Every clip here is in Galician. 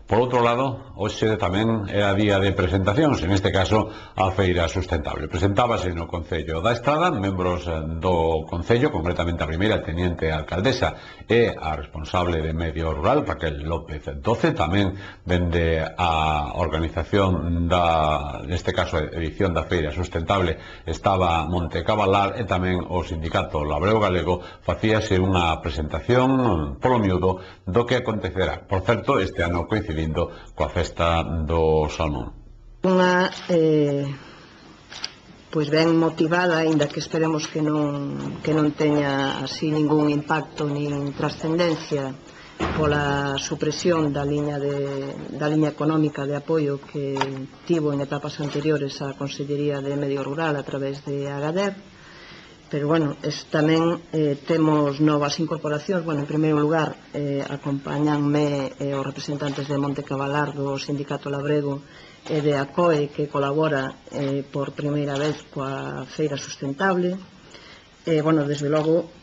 Por outro lado, hoxe tamén era día de presentacións, en este caso a Feira Sustentable. Presentábase no Concello da Estrada, membros do Concello, concretamente a primeira teniente alcaldesa e a responsable de Medio Rural, Raquel López Doce, tamén vende a organización neste caso a edición da Feira Sustentable, estaba Monte Cabalar e tamén o sindicato Labreo Galego. Facíase unha presentación polo miúdo do que acontecerá. Por certo, este ano coincidindo coa festa do Salmón. Unha pois ben motivada, aínda que esperemos que non teña así ningún impacto nin trascendencia pola supresión da liña económica de apoio que tivo en etapas anteriores a Consellería de Medio Rural a través de Agader. Pero, bueno, tamén temos novas incorporacións. Bueno, en primeiro lugar, acompañanme os representantes de Monte Cabalar, do Sindicato Labrego e de ACOE, que colabora por primeira vez coa Feira Sustentable. Bueno, desde logo,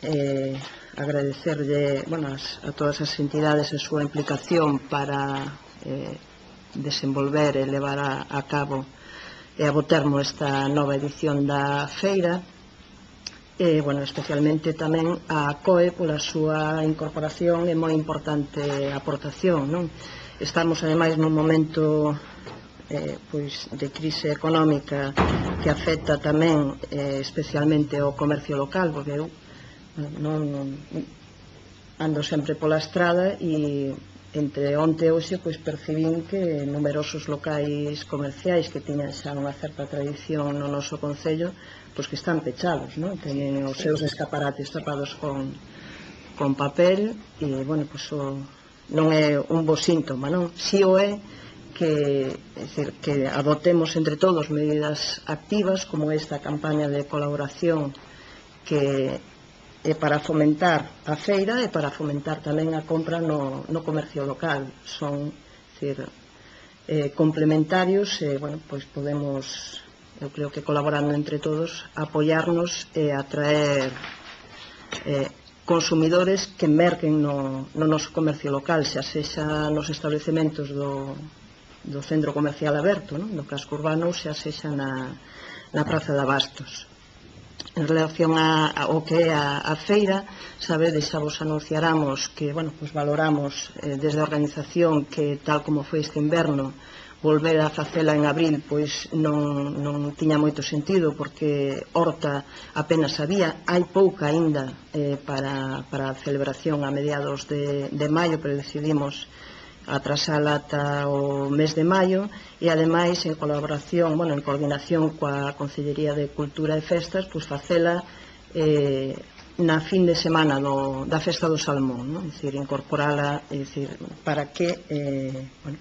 agradecerlle a todas as entidades a súa implicación para desenvolver e levar a cabo e a bo termo esta nova edición da feira. Especialmente tamén a COE pola súa incorporación e moi importante aportación, non? Estamos ademais nun momento de crise económica que afecta tamén especialmente o comercio local, porque eu ando sempre pola estrada e entre onte e hoxe percibín que numerosos locais comerciais que tiñan xa unha certa tradición no noso concello que están pechados, non? Teñen os seus escaparates tapados con papel e, bueno, non é un bo síntoma, non? Si o é que adoptemos entre todos medidas activas como esta campaña de colaboración que é para fomentar a feira e para fomentar tamén a compra no comercio local. Son complementarios e, bueno, podemos, eu creo que colaborando entre todos, apoiarnos e atraer consumidores que merquen no noso comercio local, xa sexa nos establecementos do centro comercial aberto, no casco urbano, xa sexa na praza de Abastos. En relación ao que é a feira, sabedes, xa vos anunciaramos que, bueno, valoramos desde a organización que, tal como foi este inverno, volver a facela en abril non tiña moito sentido, porque horta apenas había, hai pouca aínda para a celebración a mediados de maio, pero decidimos atrasala ata o mes de maio e, ademais, en colaboración, en coordinación coa Consellería de Cultura e Festas, facela na fin de semana da Festa do Salmón, é dicir, incorporala, para que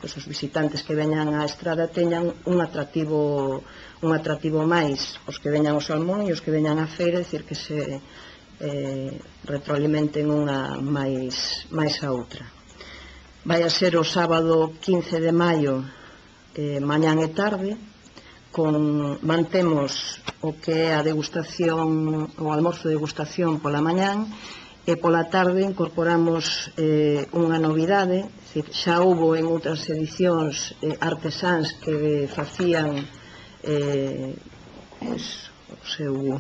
os visitantes que veñan á estrada teñan un atractivo máis, os que veñan ao Salmón e os que veñan á feira, é dicir, que se retroalimenten unha máis a outra. Vai a ser o sábado 15 de maio, mañán e tarde, mantemos o que é a degustación, o almorzo de degustación pola mañán, e pola tarde incorporamos unha novidade. Xa houbo en outras edicións artesáns que facían o seu...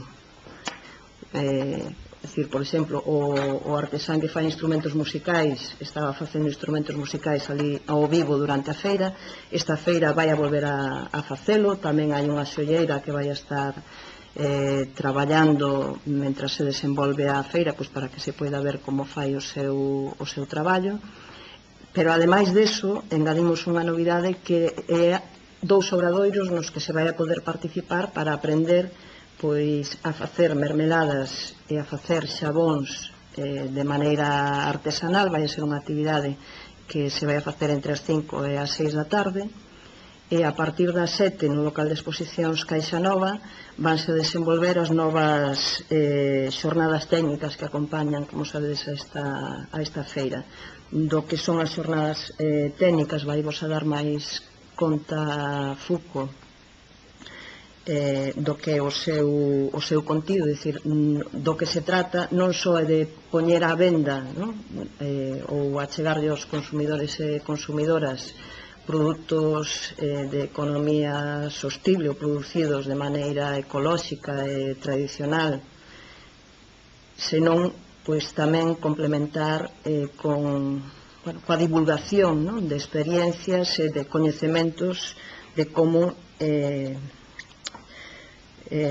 por exemplo, o artesán que fai instrumentos musicais estaba facendo instrumentos musicais ali ao vivo durante a feira. Esta feira vai a volver a facelo. Tamén hai unha xolleira que vai a estar traballando mentras se desenvolve a feira, para que se poida ver como fai o seu traballo. Pero, ademais deso, engadimos unha novidade que é 2 obradoiros nos que se vai a poder participar para aprender a facer mermeladas e a facer xabóns de maneira artesanal. Vai ser unha actividade que se vai a facer entre as 5 e as 6 da tarde, e a partir das 7 no local de exposicións Caixa Nova vanse desenvolver as novas xornadas técnicas que acompañan, como sabedes, a esta feira. Do que son as xornadas técnicas vai vos a dar máis conta Fuco, do que é o seu contido, é dicir, do que se trata non só é de poñer á venda, non? Ou achegarlle aos consumidores e consumidoras produtos de economía sostible ou producidos de maneira ecolóxica e tradicional, senón pois tamén complementar coa divulgación, non? De experiencias e de coñecementos de como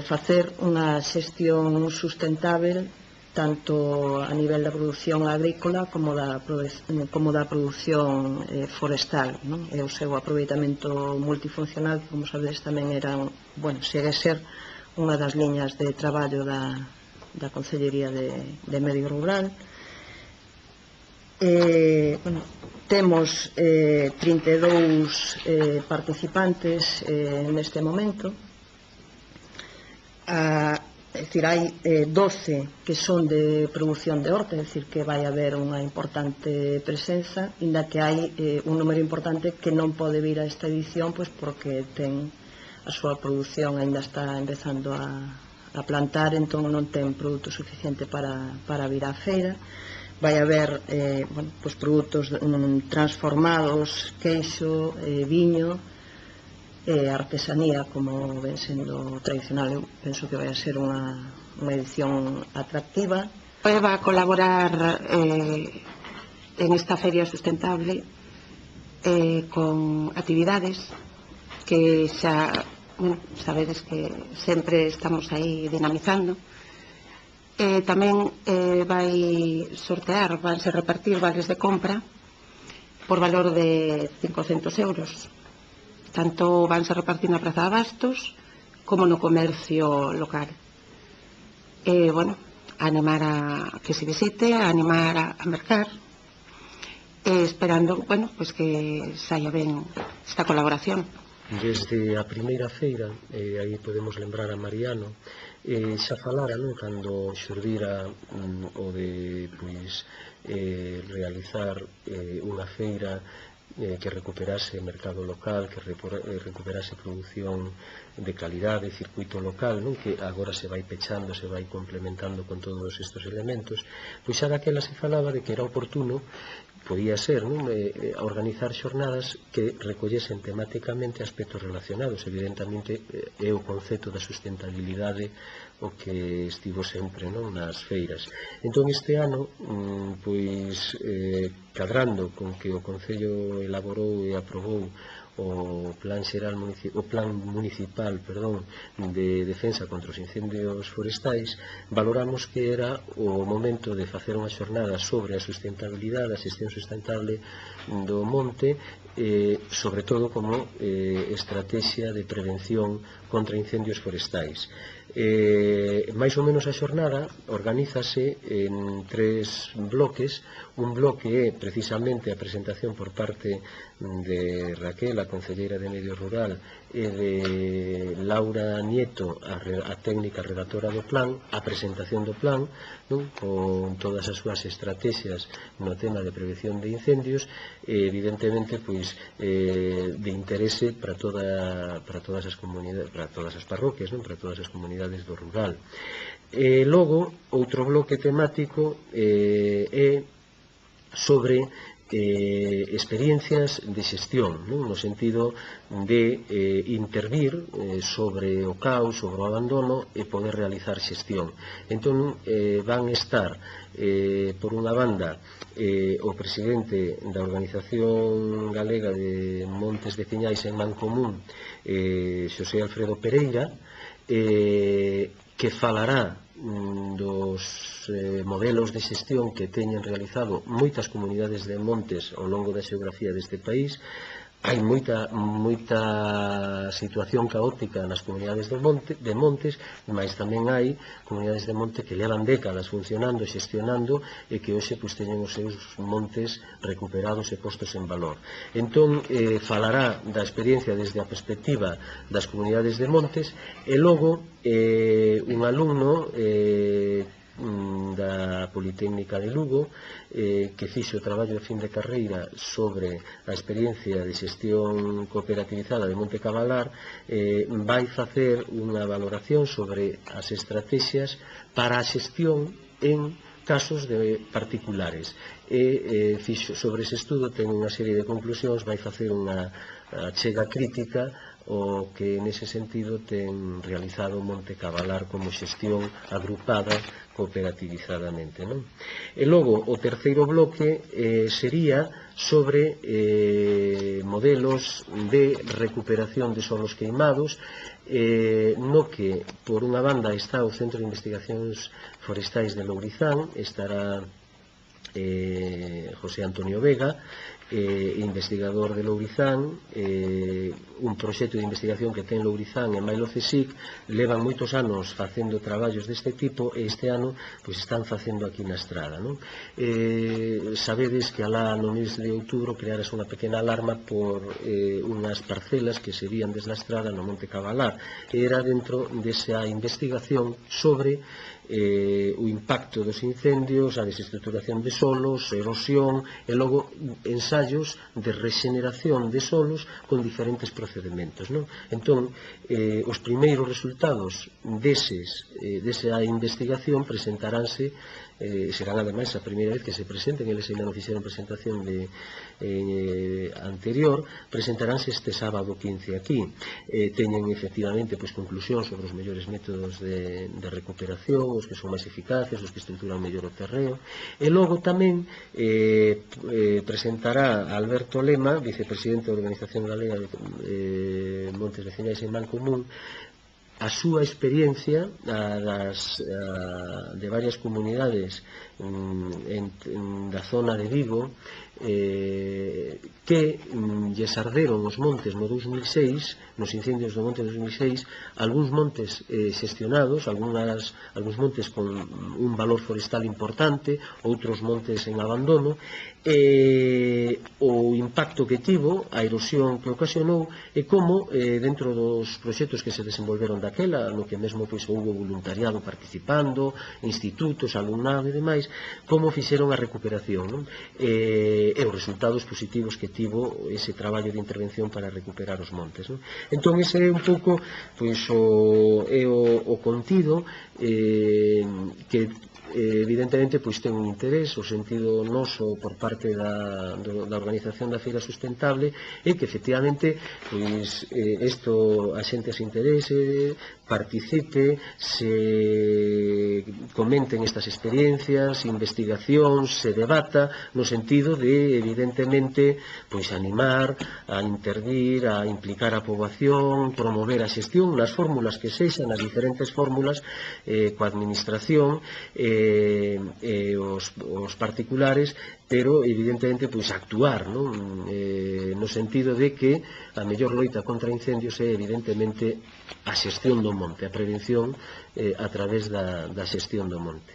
facer unha xestión sustentável tanto a nivel da produción agrícola como da produción forestal, non? E o seu aproveitamento multifuncional, que, como sabedes, tamén segue a ser unha das liñas de traballo da Consellería de Medio Rural. Temos 32 participantes neste momento. É dicir, hai 12 que son de produción de horta, é dicir, que vai haber unha importante presenza, inda que hai un número importante que non pode vir a esta edición pois porque ten a súa produción, aínda está empezando a plantar, entón non ten produto suficiente para vir á feira. Vai haber pois produtos transformados, queixo, viño, artesanía, como ven sendo tradicional. Eu penso que vai a ser unha edición atractiva. Va a colaborar en esta feria sustentable con actividades que xa sabedes que sempre estamos aí dinamizando. Tamén vai sortear, vanse repartir vales de compra por valor de 500 euros. Tanto vanse repartir na Praza de Abastos como no comercio local. Animar a que se visite, animar a mercar, esperando que saia ben esta colaboración. Desde a primeira feira, aí podemos lembrar a Mariano, xa falara, non, cando xurdira o de realizar unha feira que recuperase mercado local, que recuperase produción de calidade, circuito local, non? Que agora se vai pechando, se vai complementando con todos estes elementos. Pois xa daquela se falaba de que era oportuno, podía ser, non? Organizar xornadas que recollesen temáticamente aspectos relacionados. Evidentemente é o concepto da sustentabilidade o que estivo sempre, non, nas feiras. Entón este ano, cadrando con que o Concello elaborou e aprobou o plan municipal de defensa contra os incendios forestais, valoramos que era o momento de facer unha xornada sobre a sustentabilidade, a xestión sustentable do monte, sobre todo como estrategia de prevención contra incendios forestais. Mais ou menos a xornada organízase en 3 bloques. Un bloque é precisamente a presentación por parte de Raquel, a concelleira de Medio Rural, e de Laura Nieto, a técnica redactora do plan, a presentación do plan, non? Con todas as súas estrategias no tema de prevención de incendios, e evidentemente de interese para todas as comunidades, para todas as parroquias, non? Para todas as comunidades do rural. Logo, outro bloque temático é sobre experiencias de xestión, non? No sentido de intervir sobre o caos, sobre o abandono e poder realizar xestión. Entón van estar, por unha banda, o presidente da Organización Galega de Montes Veciñais en Mancomún, Xosé Alfredo Pereira, que falará dos modelos de xestión que teñen realizado moitas comunidades de montes ao longo da xeografía deste país. Hai moita situación caótica nas comunidades de montes, mas tamén hai comunidades de monte que levan décadas funcionando, xestionando, e que hoxe teñen os seus montes recuperados e postos en valor. Entón, falará da experiencia desde a perspectiva das comunidades de montes, e logo un alumno da Politécnica de Lugo, que fixo o traballo de fin de carreira sobre a experiencia de xestión cooperativizada de Monte Cavalar, vai facer unha valoración sobre as estrategias para a xestión en casos de particulares, e sobre ese estudo ten unha serie de conclusións, vai facer unha achega crítica o que nese sentido ten realizado Monte Cavalar como xestión agrupada cooperativizadamente, non? E logo o terceiro bloque sería sobre modelos de recuperación de solos queimados, no que por unha banda está o Centro de Investigacións Forestais de Lourizán, estará José Antonio Vega, investigador de Lourizán, un proxecto de investigación que ten Lourizán e Mailo CSIC, levan moitos anos facendo traballos deste tipo e este ano pois están facendo aquí na Estrada, non? Sabedes que alá no mes de outubro crearas unha pequena alarma por unhas parcelas que se vían desde a Estrada no Monte Cavalar, e era dentro desa investigación sobre o impacto dos incendios, a desestructuración de solos, erosión e logo ensaios de regeneración de solos con diferentes procedementos, non? Entón, os primeiros resultados desa investigación presentaránse, serán ademais a primeira vez que se presenten, eles ainda non fixeron presentación anterior, presentaránse este sábado 15 aquí. Teñen efectivamente conclusións sobre os mellores métodos de recuperación, os que son máis eficaces, os que estruturan mellor o terreo, e logo tamén presentará Alberto Lema, vicepresidente da Organización Galega de Montes Veciñais en Mancomún, a súa experiencia de varias comunidades da zona de Vigo que lles arderon os montes no 2006, nos incendios do monte 2006, algúns montes xestionados, algúns montes con un valor forestal importante, outros montes en abandono, e o impacto que tivo, a erosión que ocasionou, e como dentro dos proxectos que se desenvolveron daquela, no que mesmo houve voluntariado participando, institutos, alumnado e demais, como fixeron a recuperación, non? E os resultados positivos que tivo ese traballo de intervención para recuperar os montes, non? Entón ese é un pouco o contido que evidentemente ten un interés, o sentido noso por parte da organización da Feira Sustentable, e que efectivamente a xente se interese, participe, se comenten estas experiencias, investigacións, se debata, no sentido de, evidentemente, animar a intervir, a implicar a poboación, promover a xestión nas fórmulas que sexan, nas diferentes fórmulas, coa administración e os particulares, pero evidentemente actuar, non? No sentido de que a mellor loita contra incendios é evidentemente a xestión do monte, a prevención a través da xestión do monte.